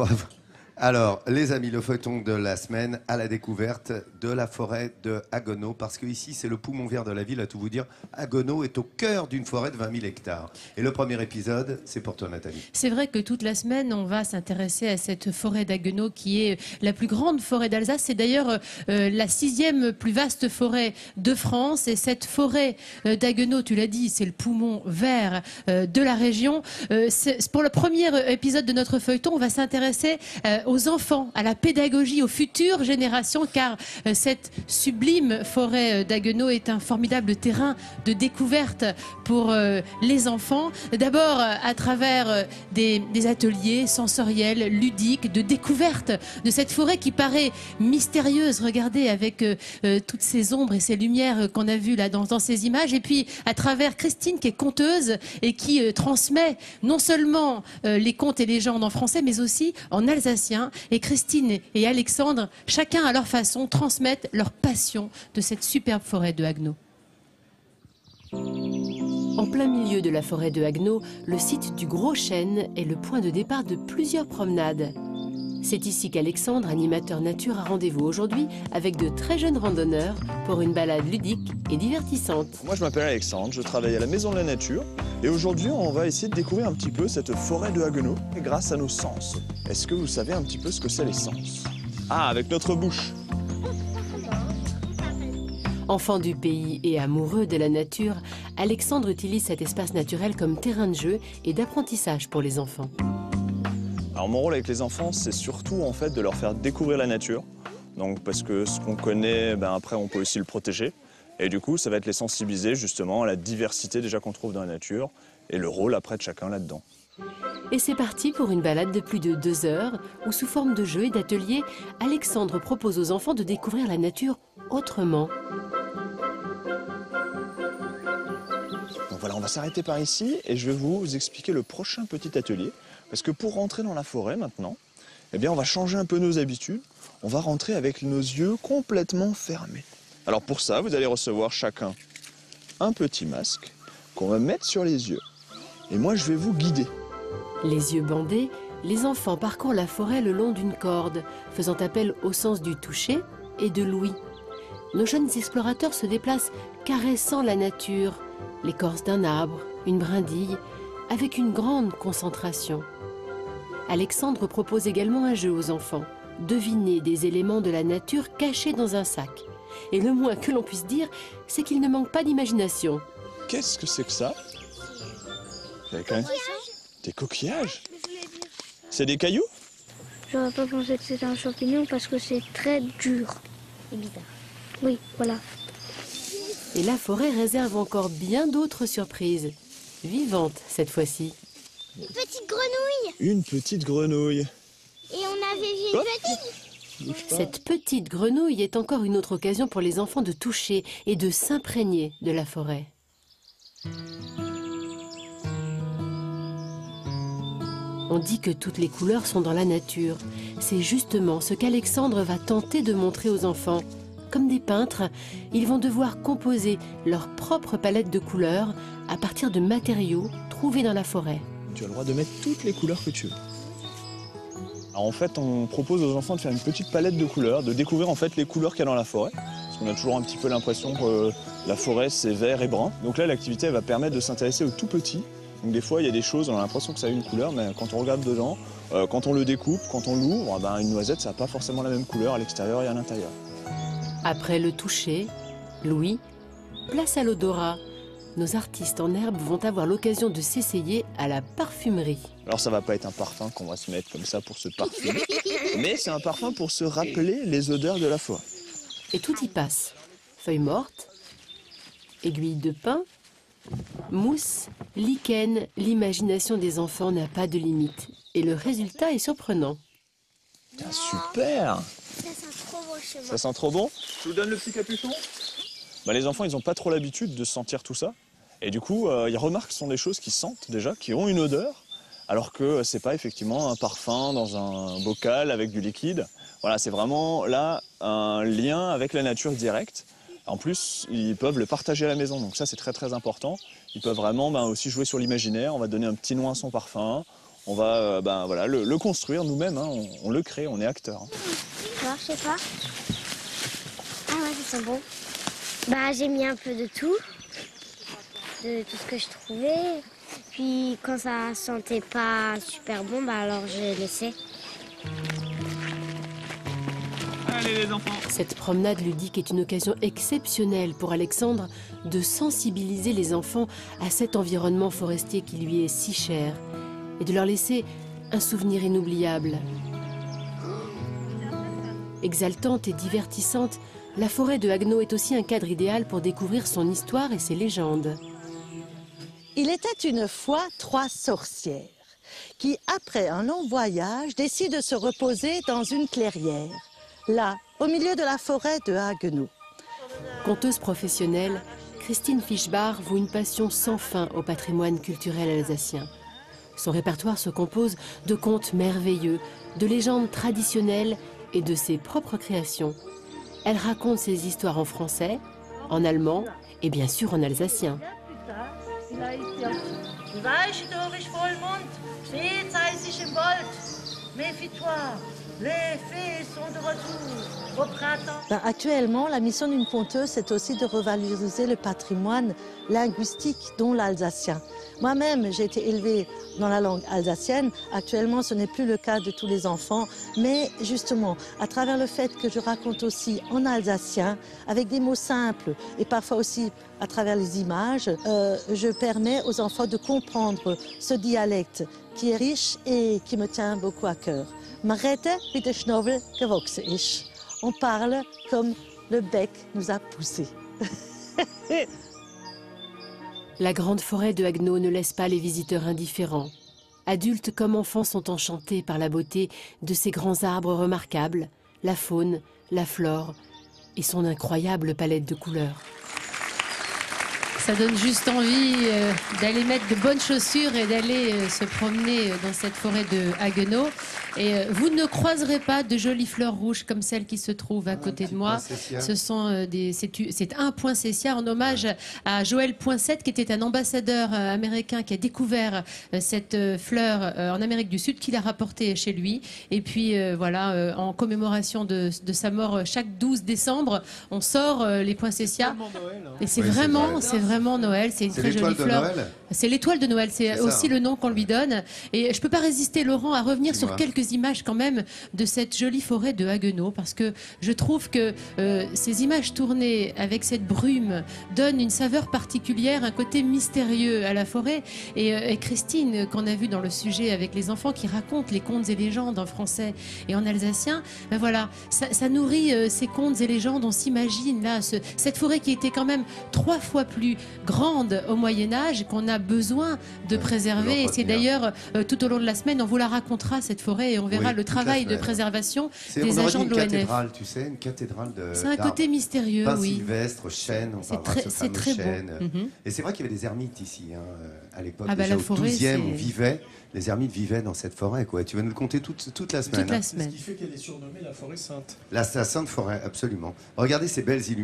Bravo. Alors, les amis, le feuilleton de la semaine à la découverte de la forêt de Haguenau, parce que ici, c'est le poumon vert de la ville, à tout vous dire. Haguenau est au cœur d'une forêt de 20 000 hectares. Et le premier épisode, c'est pour toi, Nathalie. C'est vrai que toute la semaine, on va s'intéresser à cette forêt d'Haguenau qui est la plus grande forêt d'Alsace. C'est d'ailleurs la 6e plus vaste forêt de France. Et cette forêt d'Haguenau, tu l'as dit, c'est le poumon vert de la région. Pour le premier épisode de notre feuilleton, on va s'intéresser aux enfants, à la pédagogie, aux futures générations, car cette sublime forêt d'Haguenau est un formidable terrain de découverte pour les enfants. D'abord à travers des ateliers sensoriels, ludiques, de découverte de cette forêt qui paraît mystérieuse. Regardez avec toutes ces ombres et ces lumières qu'on a vues là dans ces images. Et puis à travers Christine qui est conteuse et qui transmet non seulement les contes et légendes en français, mais aussi en alsacien. Et Christine et Alexandre, chacun à leur façon, transmettent leur passion de cette superbe forêt de Haguenau. En plein milieu de la forêt de Haguenau, le site du Gros Chêne est le point de départ de plusieurs promenades. C'est ici qu'Alexandre, animateur nature, a rendez-vous aujourd'hui avec de très jeunes randonneurs pour une balade ludique et divertissante. Moi je m'appelle Alexandre, je travaille à la Maison de la Nature et aujourd'hui on va essayer de découvrir un petit peu cette forêt de Haguenau grâce à nos sens. Est-ce que vous savez un petit peu ce que c'est les sens? Ah, avec notre bouche. Enfant du pays et amoureux de la nature, Alexandre utilise cet espace naturel comme terrain de jeu et d'apprentissage pour les enfants. Alors mon rôle avec les enfants, c'est surtout en fait de leur faire découvrir la nature. Donc parce que ce qu'on connaît, après on peut aussi le protéger. Et du coup, ça va être les sensibiliser justement à la diversité déjà qu'on trouve dans la nature et le rôle après de chacun là-dedans. Et c'est parti pour une balade de plus de 2 heures où sous forme de jeux et d'ateliers, Alexandre propose aux enfants de découvrir la nature autrement. Donc voilà, on va s'arrêter par ici et je vais vous expliquer le prochain petit atelier. Parce que pour rentrer dans la forêt maintenant, eh bien on va changer un peu nos habitudes. On va rentrer avec nos yeux complètement fermés. Alors pour ça, vous allez recevoir chacun un petit masque qu'on va mettre sur les yeux. Et moi, je vais vous guider. Les yeux bandés, les enfants parcourent la forêt le long d'une corde, faisant appel au sens du toucher et de l'ouïe. Nos jeunes explorateurs se déplacent caressant la nature, l'écorce d'un arbre, une brindille, avec une grande concentration. Alexandre propose également un jeu aux enfants, deviner des éléments de la nature cachés dans un sac. Et le moins que l'on puisse dire, c'est qu'il ne manque pas d'imagination. Qu'est-ce que c'est que ça? Des coquillages? C'est des cailloux? J'aurais pas pensé que c'était un champignon parce que c'est très dur. Et bizarre. Oui, voilà. Et la forêt réserve encore bien d'autres surprises. Vivantes cette fois-ci. Une petite grenouille. Une petite grenouille. Et on avait vu une petite. Cette petite grenouille est encore une autre occasion pour les enfants de toucher et de s'imprégner de la forêt. On dit que toutes les couleurs sont dans la nature. C'est justement ce qu'Alexandre va tenter de montrer aux enfants. Comme des peintres, ils vont devoir composer leur propre palette de couleurs à partir de matériaux trouvés dans la forêt. Tu as le droit de mettre toutes les couleurs que tu veux. Alors en fait, on propose aux enfants de faire une petite palette de couleurs, de découvrir en fait les couleurs qu'il y a dans la forêt. Parce qu'on a toujours un petit peu l'impression que la forêt, c'est vert et brun. Donc là, l'activité va permettre de s'intéresser aux tout petits. Donc des fois, il y a des choses, on a l'impression que ça a une couleur, mais quand on regarde dedans, quand on le découpe, quand on l'ouvre, une noisette, ça n'a pas forcément la même couleur à l'extérieur et à l'intérieur. Après le toucher, l'ouïe, place à l'odorat. Nos artistes en herbe vont avoir l'occasion de s'essayer à la parfumerie. Alors ça va pas être un parfum qu'on va se mettre comme ça pour se parfumer, mais c'est un parfum pour se rappeler les odeurs de la forêt. Et tout y passe. Feuilles mortes, aiguilles de pin, mousse, lichen, l'imagination des enfants n'a pas de limite. Et le résultat est surprenant. Super! Ça sent trop bon chez moi. Ça sent trop bon? Je vous donne le petit capuchon? Les enfants, ils n'ont pas trop l'habitude de sentir tout ça. Et du coup, ils remarquent que ce sont des choses qui sentent déjà, qui ont une odeur, alors que c'est pas effectivement un parfum dans un bocal avec du liquide. Voilà, c'est vraiment là un lien avec la nature direct. En plus, ils peuvent le partager à la maison, donc ça c'est très très important. Ils peuvent vraiment aussi jouer sur l'imaginaire. On va donner un petit nom à son parfum, on va voilà, le construire nous-mêmes, hein, on le crée, on est acteur. Hein. Alors, je sais pas. Ah ouais, ça sent bon. Bah, j'ai mis un peu de tout ce que je trouvais. Puis quand ça sentait pas super bon, bah alors j'ai laissé. Allez les enfants. Cette promenade ludique est une occasion exceptionnelle pour Alexandre de sensibiliser les enfants à cet environnement forestier qui lui est si cher et de leur laisser un souvenir inoubliable. Exaltante et divertissante, la forêt de Haguenau est aussi un cadre idéal pour découvrir son histoire et ses légendes. Il était une fois 3 sorcières qui, après un long voyage, décident de se reposer dans une clairière, là, au milieu de la forêt de Haguenau. Conteuse professionnelle, Christine Fischbach voue une passion sans fin au patrimoine culturel alsacien. Son répertoire se compose de contes merveilleux, de légendes traditionnelles et de ses propres créations. Elle raconte ses histoires en français, en allemand et bien sûr en alsacien. Actuellement, la mission d'une conteuse, c'est aussi de revaloriser le patrimoine linguistique, dont l'alsacien. Moi-même, j'ai été élevée dans la langue alsacienne. Actuellement, ce n'est plus le cas de tous les enfants. Mais justement, à travers le fait que je raconte aussi en alsacien, avec des mots simples et parfois aussi à travers les images, je permets aux enfants de comprendre ce dialecte qui est riche et qui me tient beaucoup à cœur. Marette wie de Schnabel gewachsen ist. On parle comme le bec nous a poussés. La grande forêt de Haguenau ne laisse pas les visiteurs indifférents. Adultes comme enfants sont enchantés par la beauté de ces grands arbres remarquables, la faune, la flore et son incroyable palette de couleurs. Ça donne juste envie d'aller mettre de bonnes chaussures et d'aller se promener dans cette forêt de Haguenau. Et vous ne croiserez pas de jolies fleurs rouges comme celles qui se trouvent à côté de moi. Ce sont c'est un poinsettia en hommage à Joël Poinsett, qui était un ambassadeur américain qui a découvert cette fleur en Amérique du Sud, qu'il a rapportée chez lui. Et puis voilà, en commémoration de sa mort, chaque 12 décembre, on sort les poinsettias. Et c'est vraiment Noël. C'est une très jolie fleur. C'est l'étoile de Noël. C'est aussi le nom qu'on lui donne. Et je peux pas résister, Laurent, à revenir sur quelques images quand même de cette jolie forêt de Haguenau, parce que je trouve que ces images tournées avec cette brume donnent une saveur particulière, un côté mystérieux à la forêt. Et Christine, qu'on a vu dans le sujet avec les enfants, qui raconte les contes et légendes en français et en alsacien, ben voilà, ça nourrit ces contes et légendes. On s'imagine là cette forêt qui était quand même 3 fois plus grande au Moyen-Âge, qu'on a besoin de préserver. Et c'est d'ailleurs tout au long de la semaine, on vous la racontera, cette forêt, et on verra le travail de préservation des agents de l'ONF. C'est une cathédrale, tu sais, une cathédrale de. C'est un côté mystérieux, Pin oui. Sylvestre, chêne, on parlera de ce fameux chêne. Et c'est vrai qu'il y avait des ermites ici, hein, à l'époque. Ah bah déjà, la forêt, au 12e, on vivait, les ermites vivaient dans cette forêt, quoi. Tu vas nous le compter toute la semaine. Toute la semaine. Ce qui fait qu'elle est surnommée la forêt sainte. La sainte forêt, absolument. Regardez ces belles illuminations.